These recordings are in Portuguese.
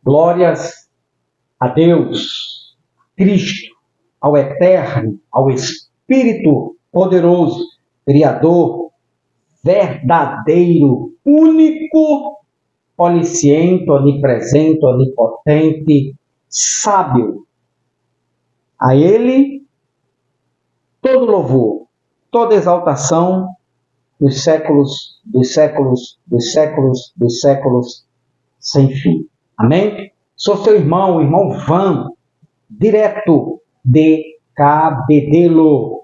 Glórias a Deus, Cristo, ao Eterno, ao Espírito poderoso, Criador, verdadeiro, único, onisciente, onipresente, onipotente, sábio. A Ele todo louvor, toda exaltação dos séculos, dos séculos, dos séculos, dos séculos, sem fim. Amém? Sou seu irmão, o irmão Van, direto de Cabedelo,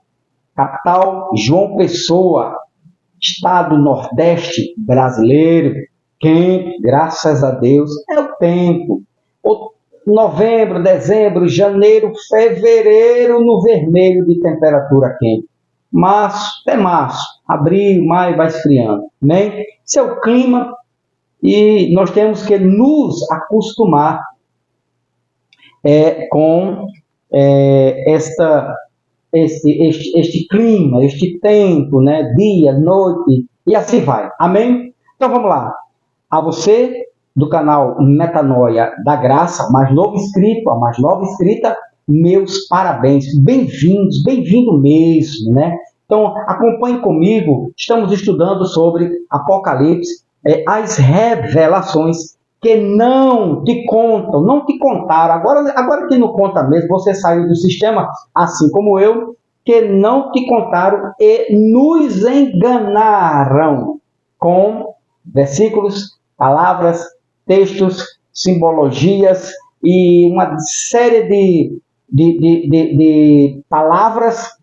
capital João Pessoa, estado Nordeste brasileiro, quente, graças a Deus, é o tempo. Novembro, dezembro, janeiro, fevereiro, no vermelho de temperatura quente. Março, até março, abril, maio, vai esfriando. Né? Esse é o clima e nós temos que nos acostumar com este clima, este tempo, né? Dia, noite, e assim vai. Amém? Então vamos lá. A você do canal Metanoia da Graça, mais novo inscrito, a mais nova inscrita, meus parabéns, bem-vindos, bem-vindo mesmo, né? Então, acompanhe comigo, estamos estudando sobre Apocalipse, as revelações que não te contam, não te contaram, agora que não conta mesmo, você saiu do sistema, assim como eu, que não te contaram e nos enganaram com versículos, palavras, textos, simbologias e uma série de palavras,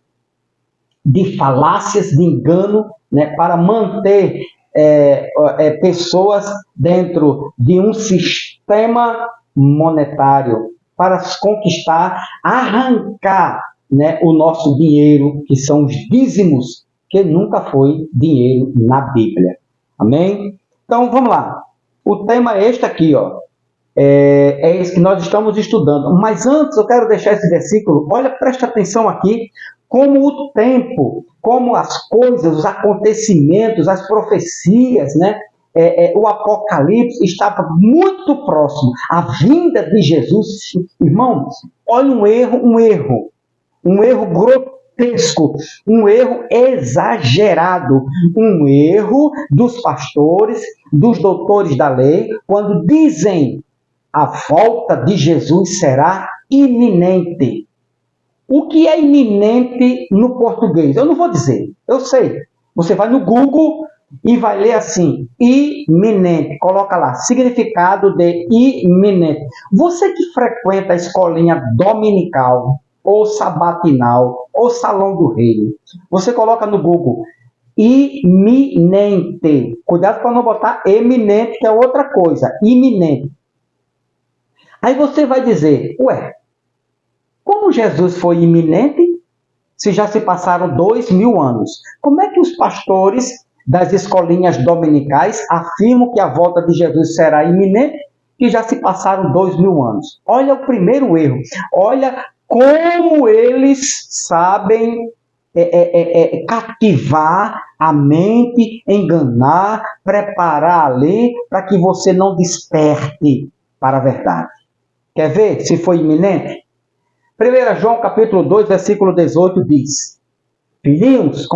de falácias, de engano, né, para manter pessoas dentro de um sistema monetário, para conquistar, arrancar, né, o nosso dinheiro, que são os dízimos, que nunca foi dinheiro na Bíblia. Amém? Então, vamos lá. O tema é este aqui, ó. É esse que nós estamos estudando. Mas antes, eu quero deixar esse versículo. Olha, presta atenção aqui. Como o tempo, como as coisas, os acontecimentos, as profecias, né? O Apocalipse estava muito próximo. A vinda de Jesus. Irmãos, olha um erro grotesco, um erro exagerado, um erro dos pastores, dos doutores da lei, quando dizem a volta de Jesus será iminente. O que é iminente no português? Eu não vou dizer, eu sei. Você vai no Google e vai ler assim, iminente, coloca lá, significado de iminente. Você que frequenta a escolinha dominical, ou sabatinal, ou salão do reino, você coloca no Google, iminente. Cuidado para não botar eminente, que é outra coisa, iminente. Aí você vai dizer, ué, como Jesus foi iminente, se já se passaram 2000 anos? Como é que os pastores das escolinhas dominicais afirmam que a volta de Jesus será iminente, que já se passaram 2000 anos? Olha o primeiro erro. Olha como eles sabem cativar a mente, enganar, preparar ali para que você não desperte para a verdade. Quer ver se foi iminente? 1 João capítulo 2, versículo 18 diz, filhinhos,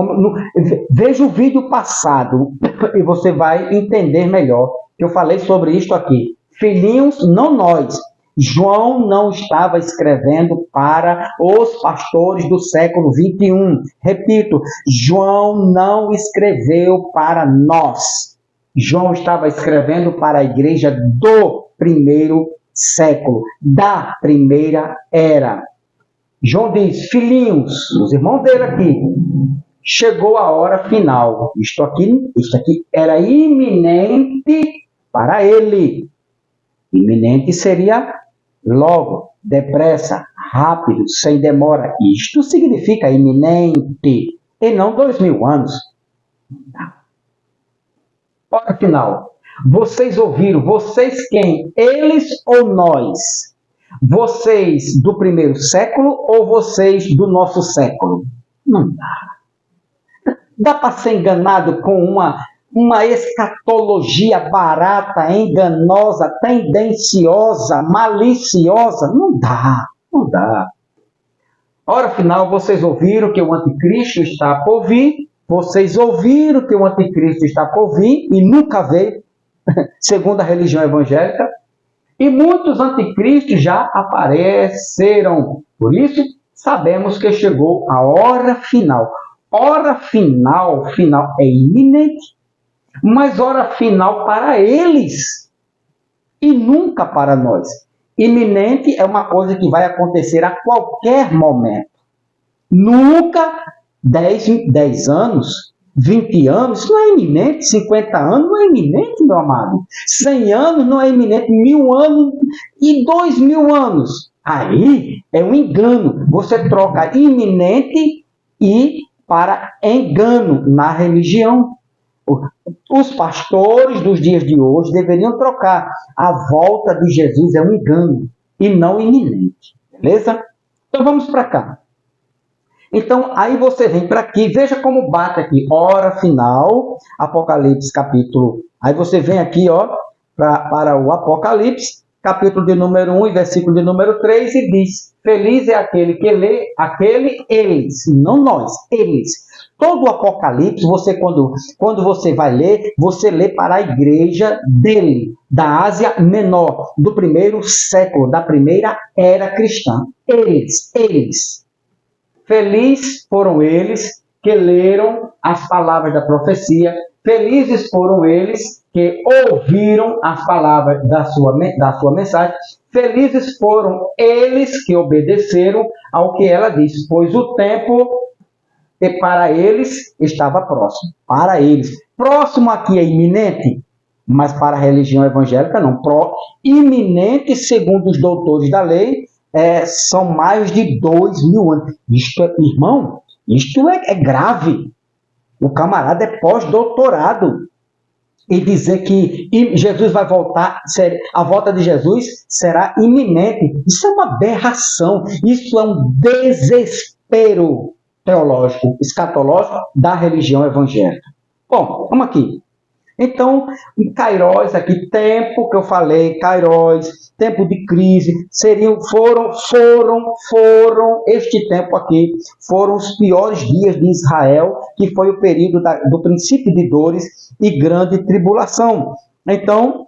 veja o vídeo passado e você vai entender melhor, que eu falei sobre isto aqui. Filhinhos, não nós. João não estava escrevendo para os pastores do século 21. Repito, João não escreveu para nós. João estava escrevendo para a igreja do primeiro século, da primeira era. João diz, filhinhos, os irmãos dele aqui, chegou a hora final. Isto aqui era iminente para ele. Iminente seria logo, depressa, rápido, sem demora. Isto significa iminente, e não 2000 anos. Hora final. Vocês ouviram? Vocês quem? Eles ou nós? Vocês do primeiro século ou vocês do nosso século? Não dá. Dá para ser enganado com uma escatologia barata, enganosa, tendenciosa, maliciosa. Não dá, não dá. Ora, afinal, vocês ouviram que o anticristo está por vir, vocês ouviram que o anticristo está por vir e nunca veio, segundo a religião evangélica, e muitos anticristos já apareceram. Por isso, sabemos que chegou a hora final. Hora final, final é iminente, mas hora final para eles e nunca para nós. Iminente é uma coisa que vai acontecer a qualquer momento. Nunca 10 anos, 20 anos, não é iminente. 50 anos não é iminente, meu amado. 100 anos não é iminente. 1000 anos e 2000 anos. Aí é um engano. Você troca iminente e para engano na religião. Os pastores dos dias de hoje deveriam trocar. A volta de Jesus é um engano e não iminente. Beleza? Então vamos para cá. Então, aí você vem para aqui, veja como bate aqui, hora final, Apocalipse capítulo. Aí você vem aqui, ó, para o Apocalipse, capítulo de número 1 e versículo de número 3, e diz: feliz é aquele que lê, eles, não nós, eles. Todo o Apocalipse, você quando você vai ler, você lê para a igreja dele, da Ásia Menor, do primeiro século, da primeira era cristã. Eles. Felizes foram eles que leram as palavras da profecia. Felizes foram eles que ouviram as palavras da sua mensagem. Felizes foram eles que obedeceram ao que ela disse, pois o tempo para eles estava próximo. Para eles. Próximo aqui é iminente, mas para a religião evangélica não. Iminente, segundo os doutores da lei, são mais de 2000 anos. Irmão, isto é grave. O camarada é pós-doutorado. E dizer que Jesus vai voltar, a volta de Jesus será iminente. Isso é uma aberração. Isso é um desespero teológico, escatológico da religião evangélica. Bom, vamos aqui. Então, Kairos aqui, tempo que eu falei, Kairos, tempo de crise, foram este tempo aqui, foram os piores dias de Israel, que foi o período do princípio de dores e grande tribulação. Então,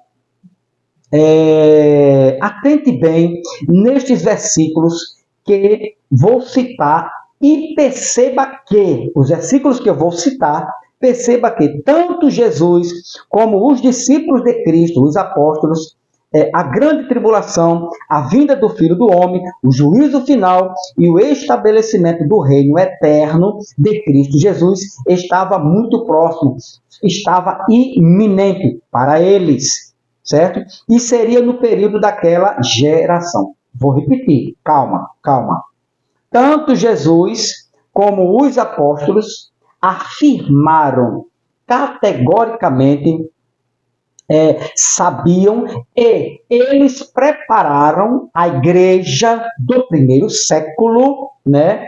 atente bem nestes versículos que vou citar e perceba que os versículos que eu vou citar, perceba que tanto Jesus como os discípulos de Cristo, os apóstolos, a grande tribulação, a vinda do Filho do Homem, o juízo final e o estabelecimento do reino eterno de Cristo Jesus estava muito próximo, estava iminente para eles, certo? E seria no período daquela geração. Vou repetir, calma. Tanto Jesus como os apóstolos afirmaram categoricamente, sabiam, e eles prepararam a igreja do primeiro século, né?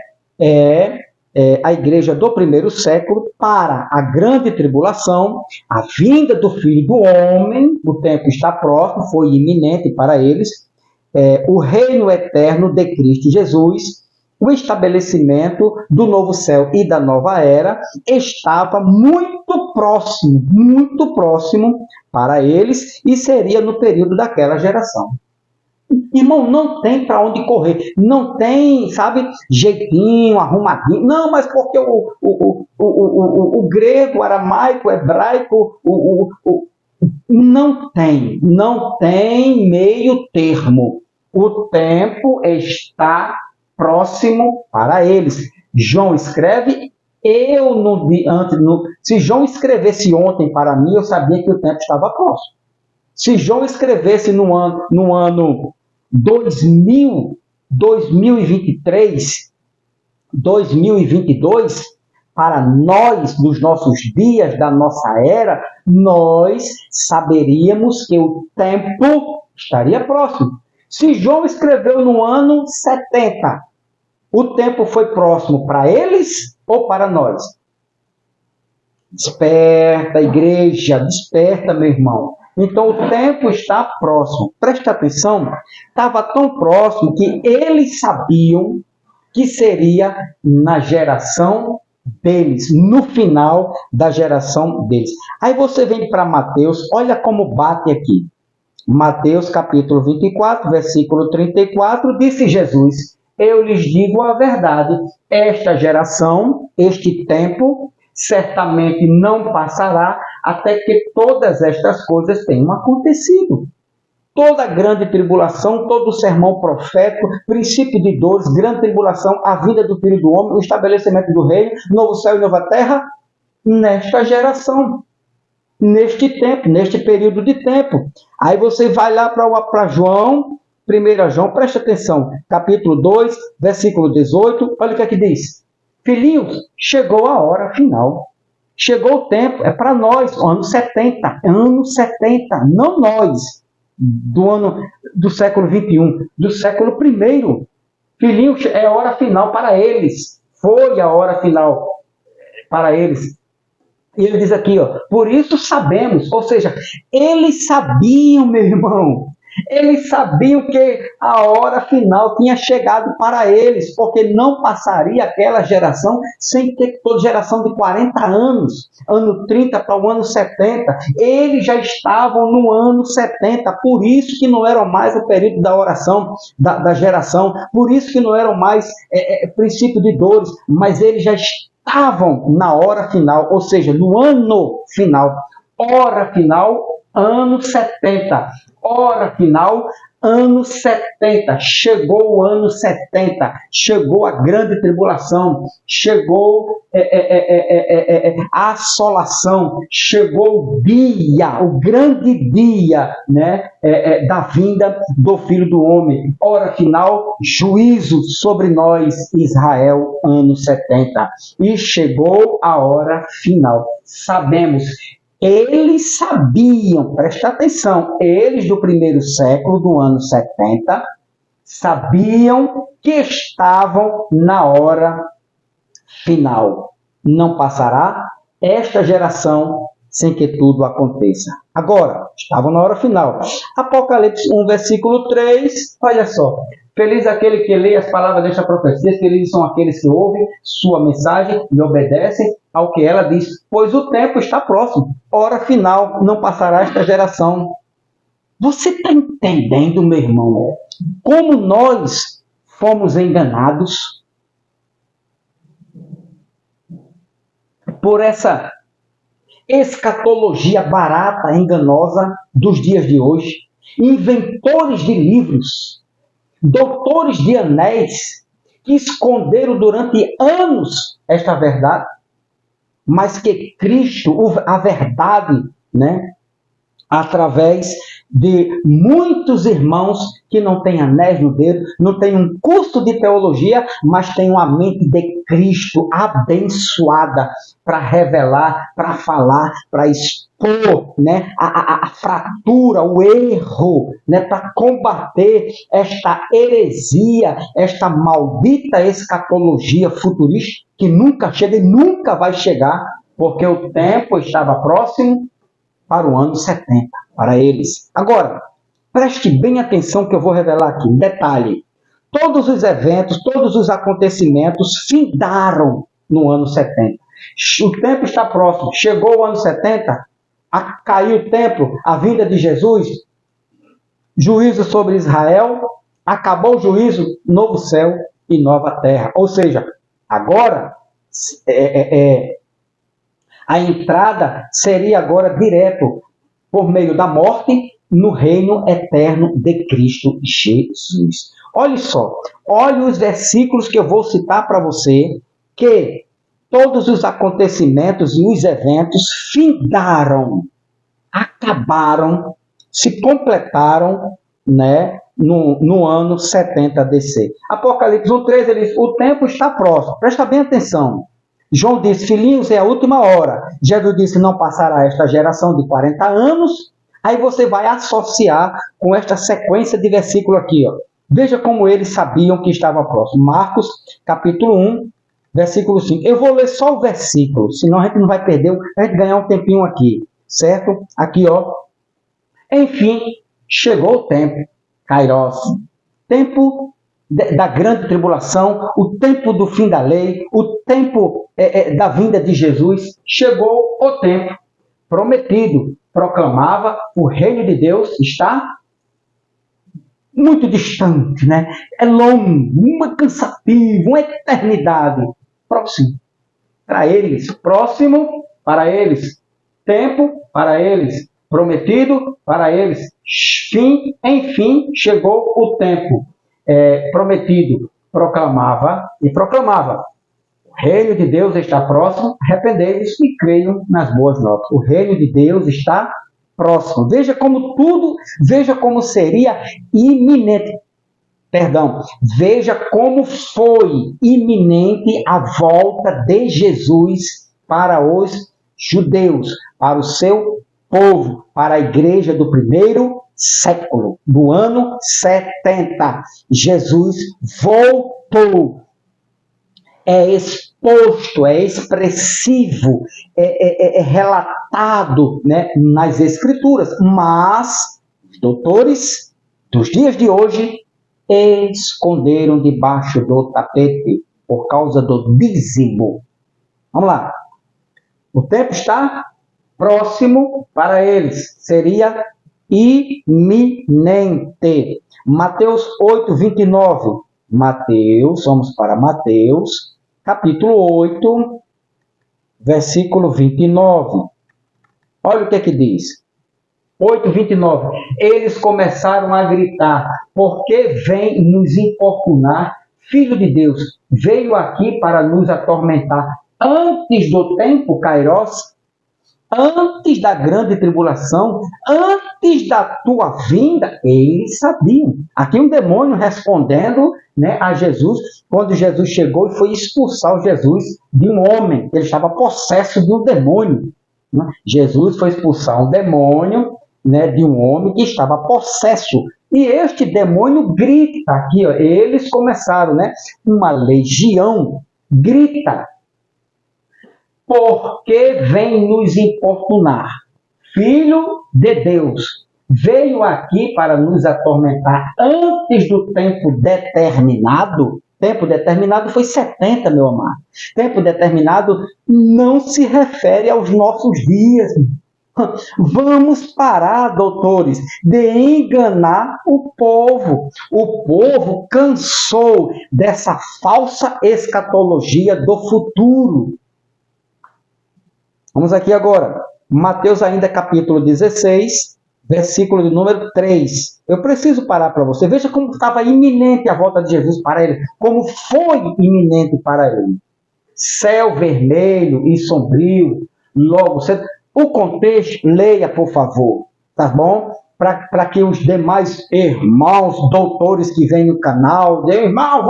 A igreja do primeiro século para a grande tribulação, a vinda do Filho do Homem, o tempo está próximo, foi iminente para eles, o reino eterno de Cristo Jesus, o estabelecimento do novo céu e da nova era estava muito próximo para eles e seria no período daquela geração. Irmão, não tem para onde correr, não tem, sabe, jeitinho, arrumadinho, não, mas porque o grego, o aramaico, o hebraico, não tem meio termo. O tempo está próximo para eles. João escreve, se João escrevesse ontem para mim, eu sabia que o tempo estava próximo. Se João escrevesse no ano 2023, 2022, para nós, nos nossos dias, da nossa era, nós saberíamos que o tempo estaria próximo. Se João escreveu no ano 70, o tempo foi próximo para eles ou para nós? Desperta, igreja, desperta, meu irmão. Então o tempo está próximo. Preste atenção, estava tão próximo que eles sabiam que seria na geração deles, no final da geração deles. Aí você vem para Mateus, olha como bate aqui. Mateus capítulo 24, versículo 34, disse Jesus: eu lhes digo a verdade, esta geração, este tempo, certamente não passará até que todas estas coisas tenham acontecido. Toda grande tribulação, todo sermão profético, princípio de dores, grande tribulação, a vinda do Filho do Homem, o estabelecimento do reino, novo céu e nova terra, nesta geração, neste tempo, neste período de tempo. Aí você vai lá para João, 1 João, preste atenção, capítulo 2, versículo 18, olha o que é que diz. Filhinhos, chegou a hora final. Chegou o tempo, é para nós, ano 70, não nós, do século 21, do século 1. Filhinhos, é a hora final para eles. Foi a hora final para eles. E ele diz aqui, ó, por isso sabemos, ou seja, eles sabiam, meu irmão, eles sabiam que a hora final tinha chegado para eles, porque não passaria aquela geração sem ter toda geração de 40 anos, ano 30 para o ano 70, eles já estavam no ano 70, por isso que não eram mais o período da oração, da geração, por isso que não eram mais princípio de dores, mas eles já estavam na hora final, ou seja, no ano final, hora final, ano 70, hora final, ano 70, chegou o ano 70, chegou a grande tribulação, chegou a assolação, chegou o dia, o grande dia, né, da vinda do Filho do Homem. Hora final, juízo sobre nós, Israel, ano 70. E chegou a hora final. Sabemos. Eles sabiam, presta atenção, eles do primeiro século, do ano 70, sabiam que estavam na hora final. Não passará esta geração sem que tudo aconteça. Agora, estavam na hora final. Apocalipse 1, versículo 3, olha só. Feliz aquele que lê as palavras desta profecia, felizes são aqueles que ouvem sua mensagem e obedecem ao que ela diz, pois o tempo está próximo. Hora final, não passará esta geração. Você está entendendo, meu irmão, como nós fomos enganados por essa escatologia barata, enganosa dos dias de hoje? Inventores de livros, doutores de anéis, que esconderam durante anos esta verdade, mas que Cristo, a verdade, né, através de muitos irmãos que não têm anéis no dedo, não têm um curso de teologia, mas têm uma mente de Cristo abençoada para revelar, para falar, para expor, né, a fratura, o erro, né, para combater esta heresia, esta maldita escatologia futurista que nunca chega e nunca vai chegar, porque o tempo estava próximo para o ano 70, para eles. Agora, preste bem atenção que eu vou revelar aqui. Um detalhe. Todos os eventos, todos os acontecimentos findaram no ano 70. O tempo está próximo. Chegou o ano 70, caiu o templo, a vinda de Jesus, juízo sobre Israel, acabou o juízo, novo céu e nova terra. Ou seja, agora a entrada seria agora direto por meio da morte no reino eterno de Cristo Jesus. Olha só, olha os versículos que eu vou citar para você, que todos os acontecimentos e os eventos findaram, acabaram, se completaram, né, no ano 70 DC. Apocalipse 1:13, ele diz, o tempo está próximo. Presta bem atenção. João disse, filhinhos, é a última hora. Jesus disse, não passará esta geração de 40 anos. Aí você vai associar com esta sequência de versículo aqui, ó. Veja como eles sabiam que estava próximo. Marcos, capítulo 1, versículo 5. Eu vou ler só o versículo, senão a gente não vai perder, a gente ganhar um tempinho aqui, certo? Aqui, ó. Enfim, chegou o tempo, Kairos, tempo da grande tribulação, o tempo do fim da lei, o tempo da vinda de Jesus. Chegou o tempo prometido. Proclamava, o reino de Deus está muito distante, né? É longo, cansativo, uma eternidade. Próximo para eles, próximo para eles, tempo para eles, prometido para eles, fim, enfim, chegou o tempo prometido. Proclamava e proclamava. O reino de Deus está próximo, arrependei-vos e creiam nas boas novas. O reino de Deus está próximo. Veja como tudo, veja como seria iminente. Perdão, veja como foi iminente a volta de Jesus para os judeus, para o seu povo, para a igreja do primeiro século, do ano 70. Jesus voltou. É exposto, é expressivo, é relatado, né, nas Escrituras. Mas os doutores dos dias de hoje esconderam debaixo do tapete por causa do dízimo. Vamos lá. O tempo está próximo para eles. Seria iminente. Mateus 8, 29. Mateus, vamos para Mateus, capítulo 8, versículo 29. Olha o que é que diz. 8:29. Eles começaram a gritar: por que vem nos importunar? Filho de Deus, veio aqui para nos atormentar antes do tempo, Kairos, antes da grande tribulação, antes da tua vinda. Eles sabiam. Aqui um demônio respondendo, né, a Jesus, quando Jesus chegou e foi expulsar o Jesus de um homem, ele estava possesso de um demônio. Né? Jesus foi expulsar um demônio, né, de um homem que estava possesso. E este demônio grita aqui, ó, eles começaram, né, uma legião grita: por que vem nos importunar? Filho de Deus, veio aqui para nos atormentar antes do tempo determinado? Tempo determinado foi 70, meu amado. Tempo determinado não se refere aos nossos dias. Vamos parar, doutores, de enganar o povo. O povo cansou dessa falsa escatologia do futuro. Vamos aqui agora. Mateus ainda capítulo 16, versículo de número 3. Eu preciso parar para você. Veja como estava iminente a volta de Jesus para ele. Como foi iminente para ele. Céu vermelho e sombrio. Logo cedo. O contexto, leia, por favor, tá bom? Para que os demais irmãos, doutores que vêm no canal, irmão,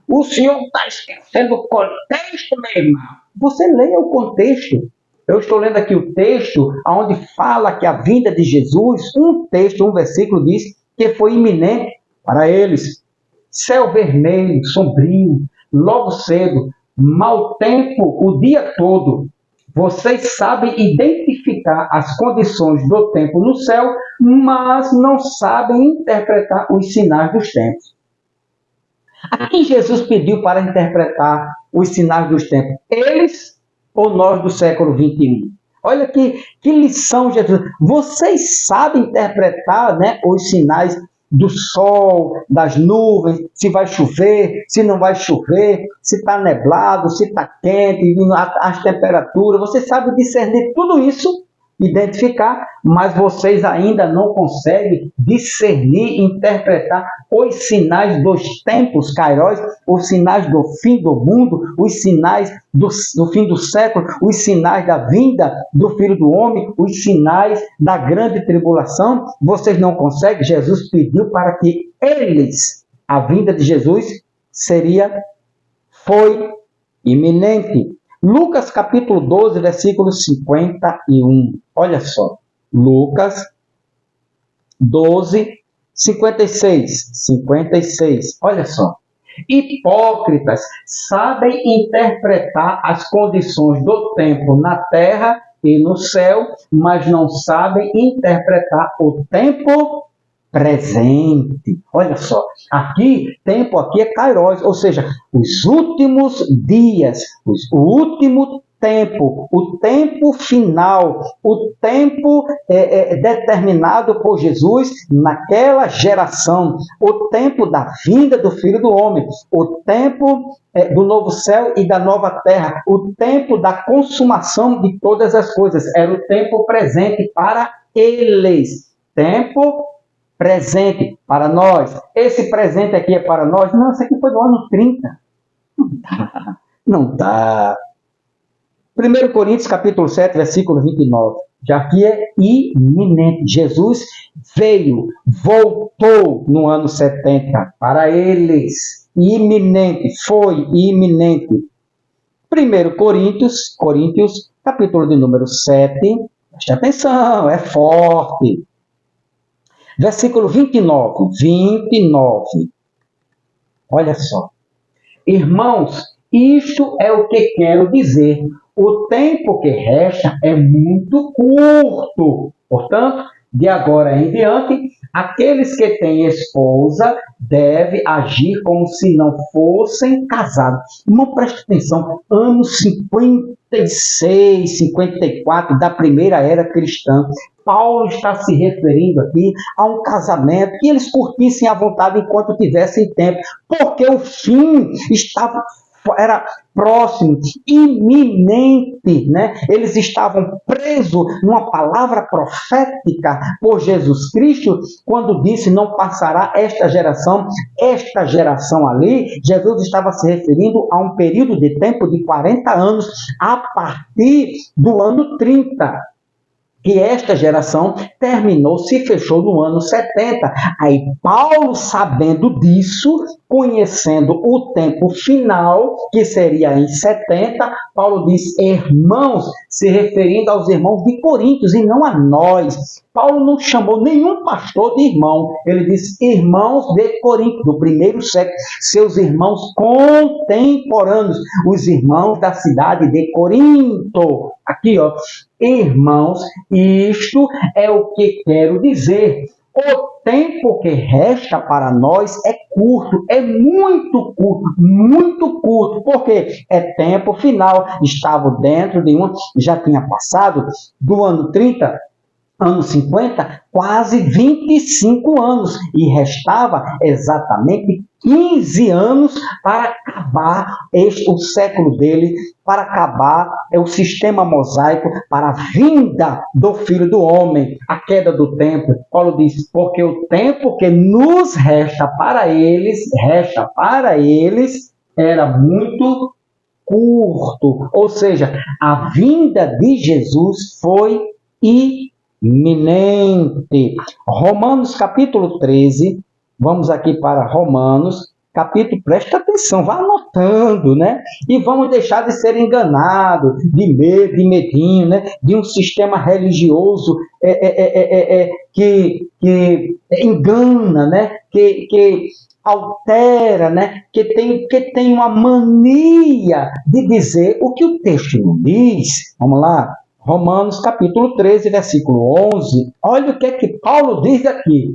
o senhor está esquecendo o contexto, meu irmão. Você leia o contexto. Eu estou lendo aqui o texto onde fala que a vinda de Jesus, um texto, um versículo diz que foi iminente para eles. Céu vermelho, sombrio, logo cedo, mau tempo o dia todo. Vocês sabem identificar as condições do tempo no céu, mas não sabem interpretar os sinais dos tempos. A quem Jesus pediu para interpretar os sinais dos tempos? Eles ou nós do século 21? Olha que lição, Jesus. Vocês sabem interpretar, né, os sinais do sol, das nuvens, se vai chover, se não vai chover, se está neblado, se está quente, as temperaturas. Você sabe discernir tudo isso, identificar, mas vocês ainda não conseguem discernir, interpretar os sinais dos tempos, Kairos, os sinais do fim do mundo, os sinais do fim do século, os sinais da vinda do Filho do Homem, os sinais da grande tribulação. Vocês não conseguem? Jesus pediu para que eles, a vinda de Jesus foi iminente. Lucas capítulo 12, versículo 51. Olha só. Lucas 12, 56. Olha só. Hipócritas, sabem interpretar as condições do tempo na terra e no céu, mas não sabem interpretar o tempo presente. Olha só, tempo aqui é kairos, ou seja, os últimos dias, o último tempo, o tempo final, o tempo determinado por Jesus naquela geração, o tempo da vinda do Filho do Homem, o tempo do novo céu e da nova terra, o tempo da consumação de todas as coisas, era o tempo presente para eles. Tempo presente para nós. Esse presente aqui é para nós? Não, isso aqui foi do ano 30. Não dá. 1 Coríntios capítulo 7, versículo 29. Já aqui é iminente. Jesus veio, voltou no ano 70 para eles. Iminente, foi iminente. 1 Coríntios, capítulo de número 7. Preste atenção, é forte. Versículo 29. Olha só. Irmãos, isto é o que quero dizer. O tempo que resta é muito curto. Portanto, de agora em diante, aqueles que têm esposa devem agir como se não fossem casados. Irmão, preste atenção. Anos 56, 54 da primeira era cristã. Paulo está se referindo aqui a um casamento que eles curtissem à vontade enquanto tivessem tempo, porque o fim era próximo, iminente, né? Eles estavam presos numa palavra profética por Jesus Cristo, quando disse, não passará esta geração ali. Jesus estava se referindo a um período de tempo de 40 anos, a partir do ano 30. Que esta geração terminou, se fechou no ano 70. Aí Paulo, sabendo disso, conhecendo o tempo final, que seria em 70, Paulo diz, irmãos, se referindo aos irmãos de Coríntios e não a nós. Paulo não chamou nenhum pastor de irmão. Ele disse irmãos de Corinto, do primeiro século, seus irmãos contemporâneos, os irmãos da cidade de Corinto. Aqui, ó. Irmãos, isto é o que quero dizer. O tempo que resta para nós é curto, é muito curto, porque é tempo final. Estava dentro de já tinha passado do ano 30, ano 50, quase 25 anos, e restava exatamente 15 anos para acabar o século dele, para acabar o sistema mosaico, para a vinda do Filho do Homem, a queda do templo. Paulo diz, porque o tempo que nos resta para eles, era muito curto. Ou seja, a vinda de Jesus foi iminente. Romanos capítulo 13, vamos aqui para Romanos, capítulo, presta atenção, vá anotando, né? E vamos deixar de ser enganado, de medo, de medinho, né? De um sistema religioso que engana, né? Que altera, né? Que tem uma mania de dizer o que o texto não diz. Vamos lá. Romanos capítulo 13, versículo 11. Olha o que é que Paulo diz aqui.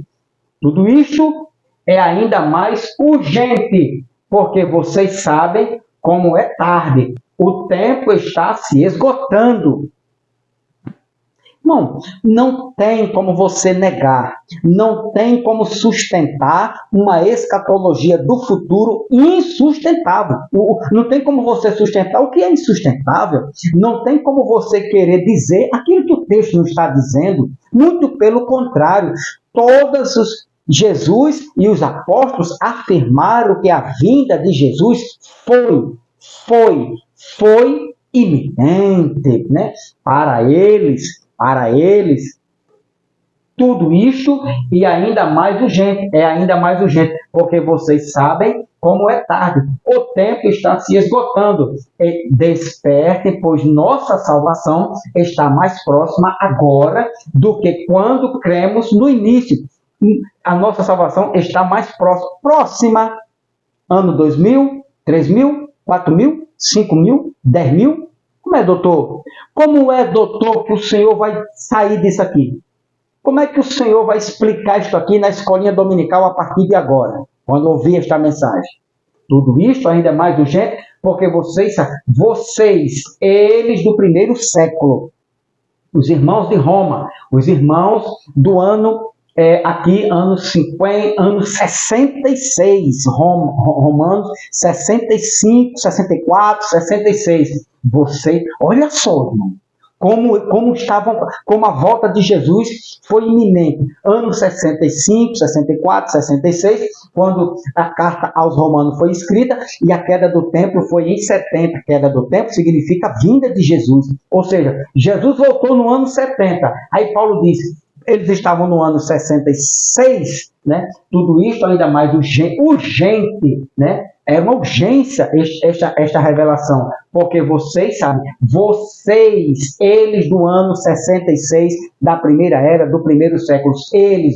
Tudo isso é ainda mais urgente, porque vocês sabem como é tarde. O tempo está se esgotando. Não tem como você negar, não tem como sustentar uma escatologia do futuro insustentável. Não tem como você sustentar o que é insustentável. Não tem como você querer dizer aquilo que o texto não está dizendo. Muito pelo contrário, Jesus e os apóstolos afirmaram que a vinda de Jesus foi iminente, né? Para eles, tudo isso e ainda mais urgente, porque vocês sabem como é tarde, o tempo está se esgotando. Despertem, pois nossa salvação está mais próxima agora do que quando cremos no início. A nossa salvação está mais próxima. Ano 2000, 3.000, 4.000, 5.000, 10.000? Como é, doutor? Como é, doutor, que o senhor vai sair disso aqui? Como é que o senhor vai explicar isso aqui na escolinha dominical a partir de agora, quando ouvir esta mensagem? Tudo isso ainda é mais urgente, porque vocês, eles do primeiro século, os irmãos de Roma, os irmãos do ano, anos 50, anos 66, romanos 65, 64, 66. Você, olha só, irmão, como a volta de Jesus foi iminente. Anos 65, 64, 66, quando a carta aos Romanos foi escrita, e a queda do templo foi em 70. Queda do templo significa a vinda de Jesus. Ou seja, Jesus voltou no ano 70. Aí Paulo disse, eles estavam no ano 66, né? Tudo isso ainda mais urgente, né? É uma urgência esta revelação, porque vocês sabem, eles do ano 66, da primeira era, do primeiro século,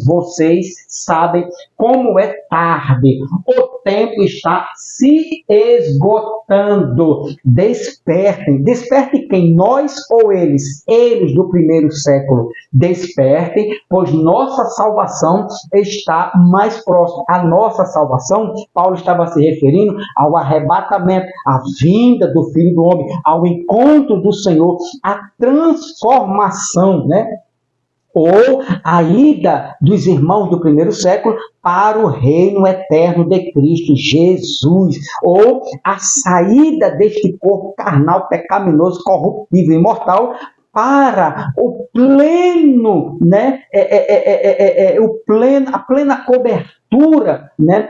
vocês sabem como é tarde, o tempo está se esgotando. Despertem quem? Nós ou eles? Eles do primeiro século, despertem, pois nossa salvação está mais próxima. A nossa salvação, Paulo estava se referindo ao arrebatamento, à vinda do Filho do Homem, ao encontro do Senhor, à transformação, né? Ou a ida dos irmãos do primeiro século para o reino eterno de Cristo Jesus, ou a saída deste corpo carnal, pecaminoso, corruptível e mortal, para o pleno, né? A plena cobertura, né?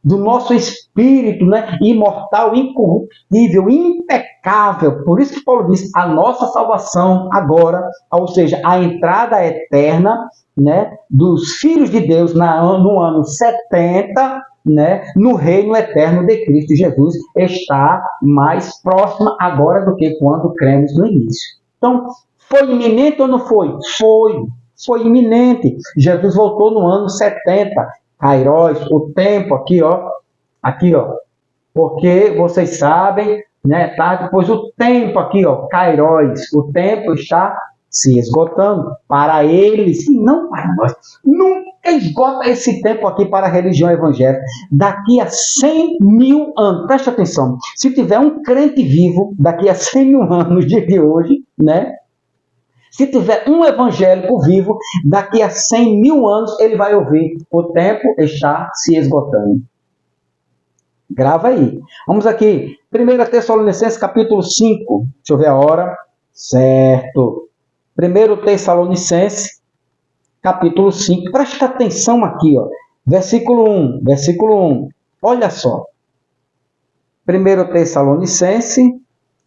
Do nosso espírito, né? Imortal, incorruptível, impecável. Por isso que Paulo diz, a nossa salvação agora, ou seja, a entrada eterna, né, dos filhos de Deus no ano 70, né, no reino eterno de Cristo Jesus, está mais próxima agora do que quando cremos no início. Então, foi iminente ou não foi? Foi iminente. Jesus voltou no ano 70. Kairos, o tempo aqui, ó, porque vocês sabem, né, tá? Depois o tempo aqui, ó, Kairos, o tempo está se esgotando para eles e não para nós. Nunca esgota esse tempo aqui para a religião evangélica. Daqui a 100.000 anos, presta atenção, se tiver um crente vivo, daqui a 100.000 anos, dia de hoje, né? Se tiver um evangélico vivo, daqui a 100.000 anos, ele vai ouvir, o tempo está se esgotando. Grava aí. Vamos aqui. 1 Tessalonicenses, capítulo 5. Deixa eu ver a hora. Certo. 1 Tessalonicenses, capítulo 5. Presta atenção aqui, ó. Versículo 1. Olha só. 1 Tessalonicenses,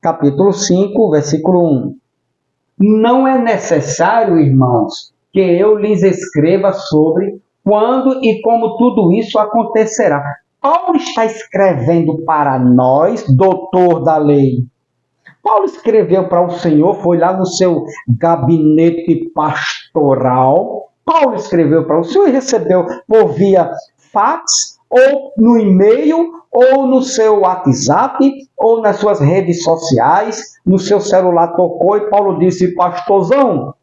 capítulo 5, versículo 1. Não é necessário, irmãos, que eu lhes escreva sobre quando e como tudo isso acontecerá. Paulo está escrevendo para nós, doutor da lei. Paulo escreveu para o Senhor, foi lá no seu gabinete pastoral. Paulo escreveu para o Senhor e recebeu por via fax, ou no e-mail, ou no seu WhatsApp, ou nas suas redes sociais, no seu celular tocou e Paulo disse, pastorzão,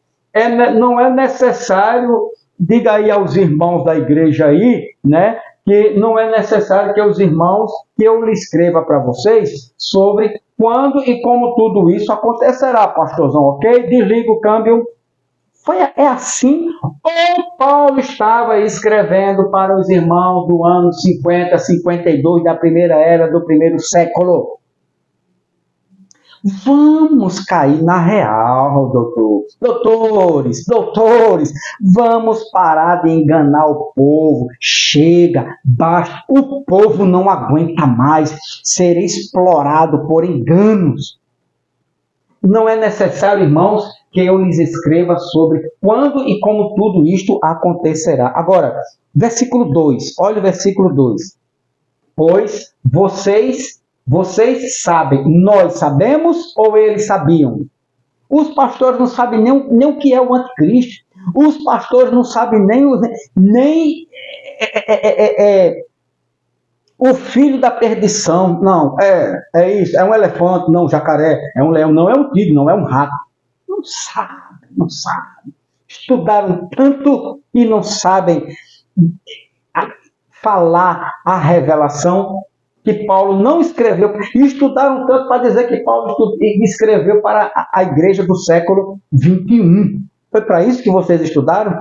não é necessário, diga aí aos irmãos da igreja aí, né, que não é necessário que os irmãos, que eu lhe escreva para vocês sobre quando e como tudo isso acontecerá, pastorzão, ok? Desliga o câmbio. É assim, ou Paulo estava escrevendo para os irmãos do ano 50, 52, da primeira era, do primeiro século. Vamos cair na real, doutores, vamos parar de enganar o povo. Chega, basta, o povo não aguenta mais ser explorado por enganos. Não é necessário, irmãos, que eu lhes escreva sobre quando e como tudo isto acontecerá. Agora, versículo 2, olha o versículo 2. Pois vocês sabem, nós sabemos ou eles sabiam? Os pastores não sabem nem o que é o anticristo. Os pastores não sabem nem o filho da perdição. Não, é isso, é um elefante, não, jacaré, é um leão, não é um tigre, não é um rato. Não sabe, não sabe. Estudaram tanto e não sabem falar a revelação que Paulo não escreveu. E estudaram tanto para dizer que Paulo escreveu para a igreja do século 21. Foi para isso que vocês estudaram?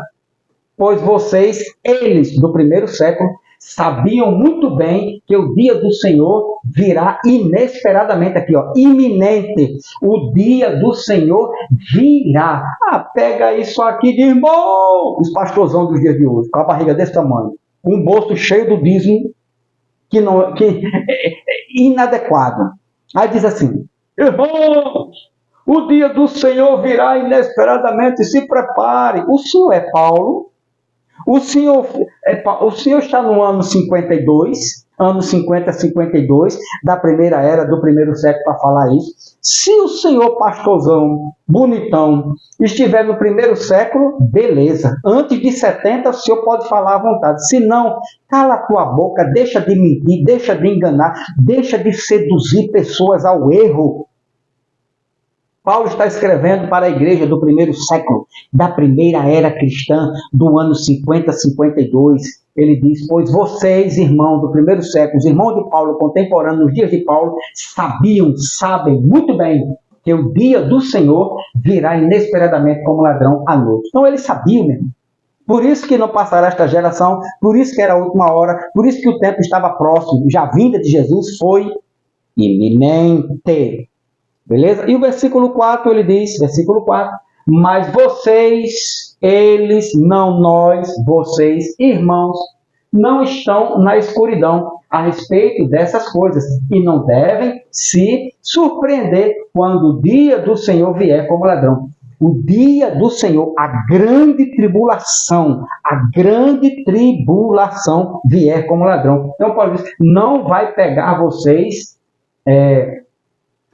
Pois vocês, eles do primeiro século, sabiam muito bem que o dia do Senhor virá inesperadamente aqui, ó, iminente. O dia do Senhor virá. Pega isso aqui de irmão. Os pastorzão dos dias de hoje, com a barriga desse tamanho, um bolso cheio do dízimo, que é inadequado. Aí diz assim: irmãos, o dia do Senhor virá inesperadamente, se prepare. O senhor é Paulo? O senhor está no ano 52, ano 50, 52, da primeira era, do primeiro século, para falar isso. Se o senhor pastorzão, bonitão, estiver no primeiro século, beleza. Antes de 70, o senhor pode falar à vontade. Se não, cala a tua boca, deixa de mentir, deixa de enganar, deixa de seduzir pessoas ao erro. Paulo está escrevendo para a igreja do primeiro século, da primeira era cristã, do ano 50, 52. Ele diz: pois vocês, irmãos do primeiro século, os irmãos de Paulo, contemporâneos nos dias de Paulo, sabem muito bem que o dia do Senhor virá inesperadamente como ladrão à noite. Então eles sabiam mesmo. Por isso que não passará esta geração, por isso que era a última hora, por isso que o tempo estava próximo. Já a vinda de Jesus foi iminente. Beleza? E o versículo 4, ele diz, versículo 4, mas vocês, eles, não nós, vocês, irmãos, não estão na escuridão a respeito dessas coisas e não devem se surpreender quando o dia do Senhor vier como ladrão. O dia do Senhor, a grande tribulação vier como ladrão. Então, Paulo diz, não vai pegar vocês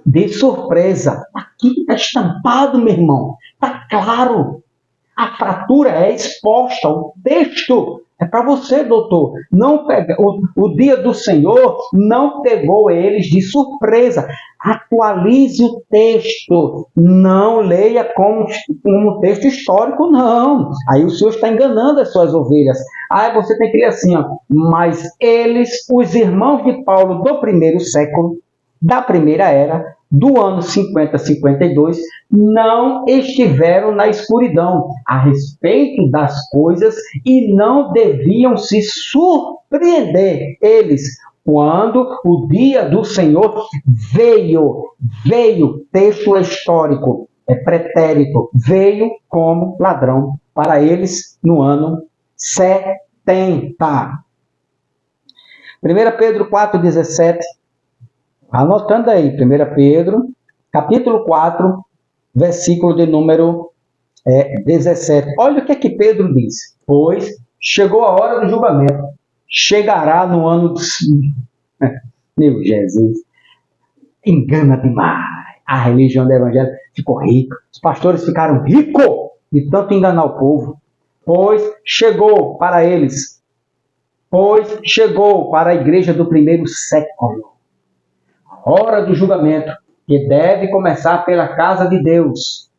de surpresa. Aqui está estampado, meu irmão. Está claro. A fratura é exposta. O texto é para você, doutor. Não pega, o dia do Senhor não pegou eles de surpresa. Atualize o texto. Não leia como um texto histórico, não. Aí o Senhor está enganando as suas ovelhas. Aí você tem que ler assim, ó. Mas eles, os irmãos de Paulo do primeiro século, da primeira era, do ano 50 a 52, não estiveram na escuridão a respeito das coisas e não deviam se surpreender eles quando o dia do Senhor veio, texto histórico, pretérito, veio como ladrão para eles no ano 70. 1 Pedro 4,17. Anotando aí, 1 Pedro, capítulo 4, versículo de número 17. Olha o que é que Pedro diz. Pois chegou a hora do julgamento. Chegará no ano do... Meu Jesus, engana demais. A religião do evangelho ficou rica. Os pastores ficaram ricos de tanto enganar o povo. Pois chegou para eles. Pois chegou para a igreja do primeiro século hora do julgamento, que deve começar pela casa de Deus,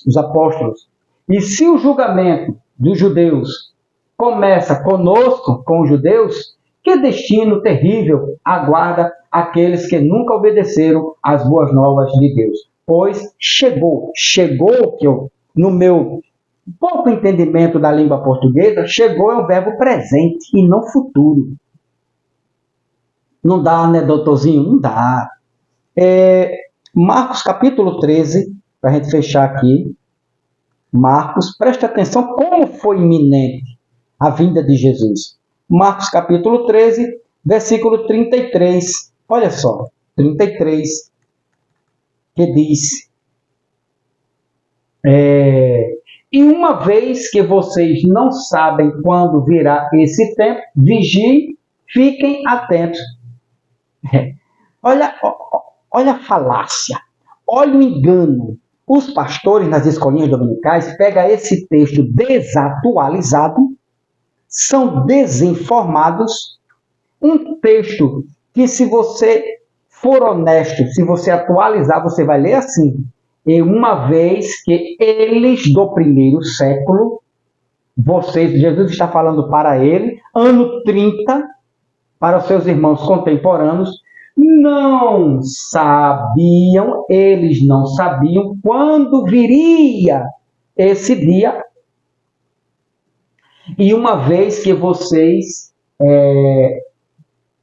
os apóstolos. E se o julgamento dos judeus começa conosco, com os judeus, que destino terrível aguarda aqueles que nunca obedeceram às boas novas de Deus? Pois chegou que eu, no meu pouco entendimento da língua portuguesa, chegou é um verbo presente e não futuro. Não dá, né, doutorzinho? Não dá. Marcos capítulo 13, para a gente fechar aqui. Marcos, preste atenção como foi iminente a vinda de Jesus. Marcos capítulo 13, versículo 33. Olha só, 33, que diz: e uma vez que vocês não sabem quando virá esse tempo, vigiem, fiquem atentos. Olha a falácia, olha o engano. Os pastores nas escolinhas dominicais pegam esse texto desatualizado, são desinformados, Um texto que, se você for honesto, se você atualizar, você vai ler assim: e uma vez que eles do primeiro século, Jesus está falando para ele, ano 30, para os seus irmãos contemporâneos, não sabiam, eles não sabiam quando viria esse dia. E uma vez que vocês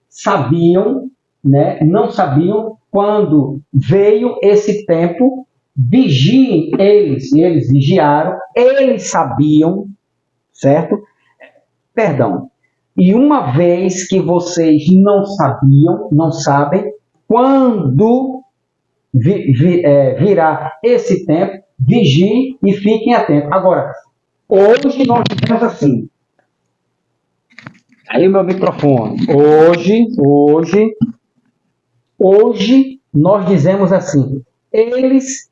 sabiam, né, não sabiam quando veio esse tempo, vigiem eles, e eles vigiaram, eles sabiam, certo? Perdão. E uma vez que vocês não sabiam, não sabem, quando virá esse tempo, vigiem e fiquem atentos. Agora, hoje nós dizemos assim, aí o meu microfone, hoje nós dizemos assim, eles,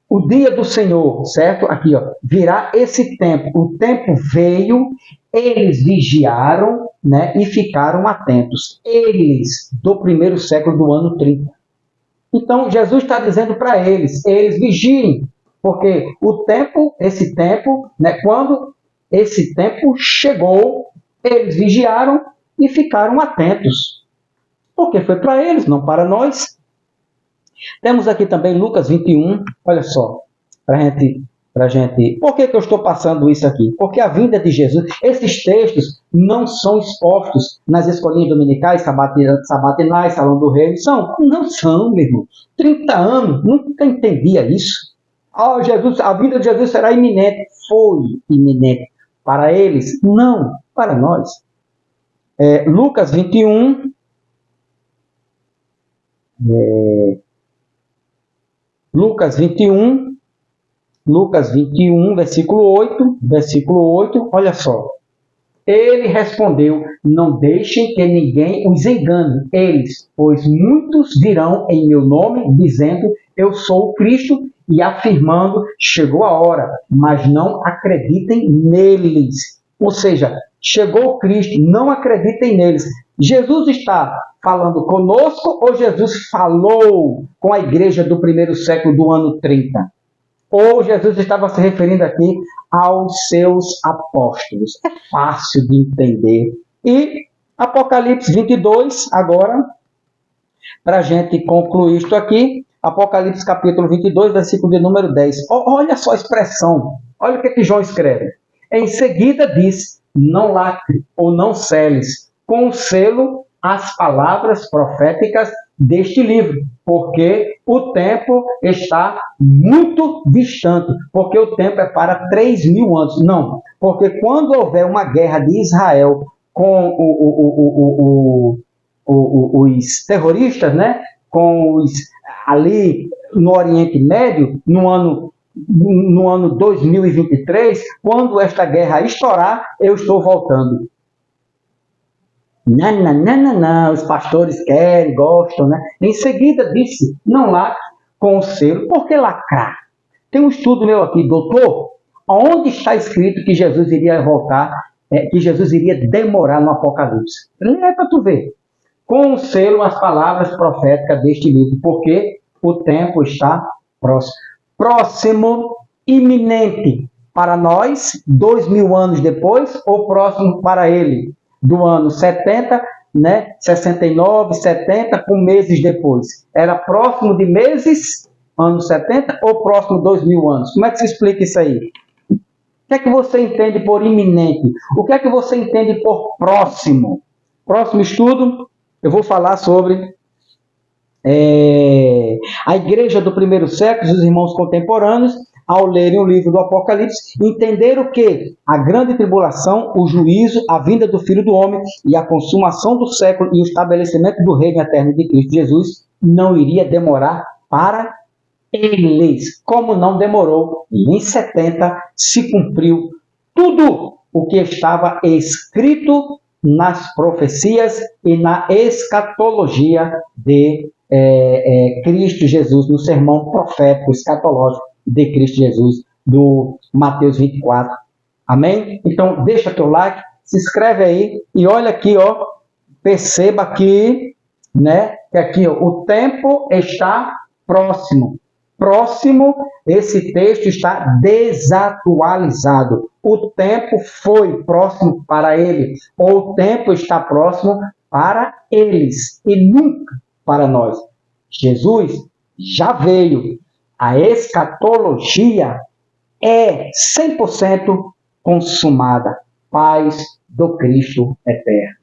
o dia do Senhor, certo? Aqui, ó, virá esse tempo. O tempo veio, eles vigiaram, né, e ficaram atentos. Eles, do primeiro século do ano 30. Então, Jesus está dizendo para eles vigiem, porque o tempo, esse tempo, né, quando esse tempo chegou, eles vigiaram e ficaram atentos. Porque foi para eles, não para nós. Temos aqui também Lucas 21, olha só, para a gente... Por que eu estou passando isso aqui? Porque a vinda de Jesus, esses textos não são expostos nas escolinhas dominicais, sabatinais, Salão do Rei, não são, meu irmão. 30 anos, nunca entendia isso. A vinda de Jesus será iminente. Foi iminente. Para eles, não, para nós. Lucas 21... Lucas 21, versículo 8, olha só. Ele respondeu, não deixem que ninguém os engane, pois muitos virão em meu nome, dizendo, eu sou o Cristo, e afirmando, chegou a hora, mas não acreditem neles. Ou seja, chegou o Cristo, não acreditem neles. Jesus está falando conosco ou Jesus falou com a igreja do primeiro século do ano 30? Ou Jesus estava se referindo aqui aos seus apóstolos? É fácil de entender. E Apocalipse 22, agora, para a gente concluir isto aqui, Apocalipse capítulo 22, versículo de número 10. Olha só a expressão, olha o que João escreve. Em seguida diz, não lacre ou não seles com o selo as palavras proféticas deste livro, porque o tempo está muito distante, porque o tempo é para 3.000 anos. Não, porque quando houver uma guerra de Israel com os terroristas, né, com os ali no Oriente Médio, no ano 2023, quando esta guerra estourar, eu estou voltando. Não, os pastores querem, gostam, né? Em seguida disse, não lacre com o selo. Por que lacrar? Tem um estudo meu aqui, doutor, onde está escrito que Jesus iria voltar, que Jesus iria demorar no Apocalipse? Lê para tu ver. Com o selo as palavras proféticas deste livro, porque o tempo está próximo. Próximo, iminente para nós, 2.000 anos depois, ou próximo para ele? Do ano 70, né, 69, 70, com meses depois. Era próximo de meses, ano 70, ou próximo de 2.000 anos? Como é que se explica isso aí? O que é que você entende por iminente? O que é que você entende por próximo? Próximo estudo, eu vou falar sobre a igreja do primeiro século, os irmãos contemporâneos, ao lerem o livro do Apocalipse, entenderam que a grande tribulação, o juízo, a vinda do Filho do Homem e a consumação do século e o estabelecimento do reino eterno de Cristo Jesus não iria demorar para eles, como não demorou. E em 70 se cumpriu tudo o que estava escrito nas profecias e na escatologia de Cristo Jesus, no sermão profético escatológico de Cristo Jesus, do Mateus 24 Amém? Então, deixa teu like, se inscreve aí e olha aqui, ó, perceba que, né, que aqui, ó, o tempo está próximo. Próximo, esse texto está desatualizado. O tempo foi próximo para ele, ou o tempo está próximo para eles e nunca para nós. Jesus já veio. A escatologia é 100% consumada. Paz do Cristo eterno.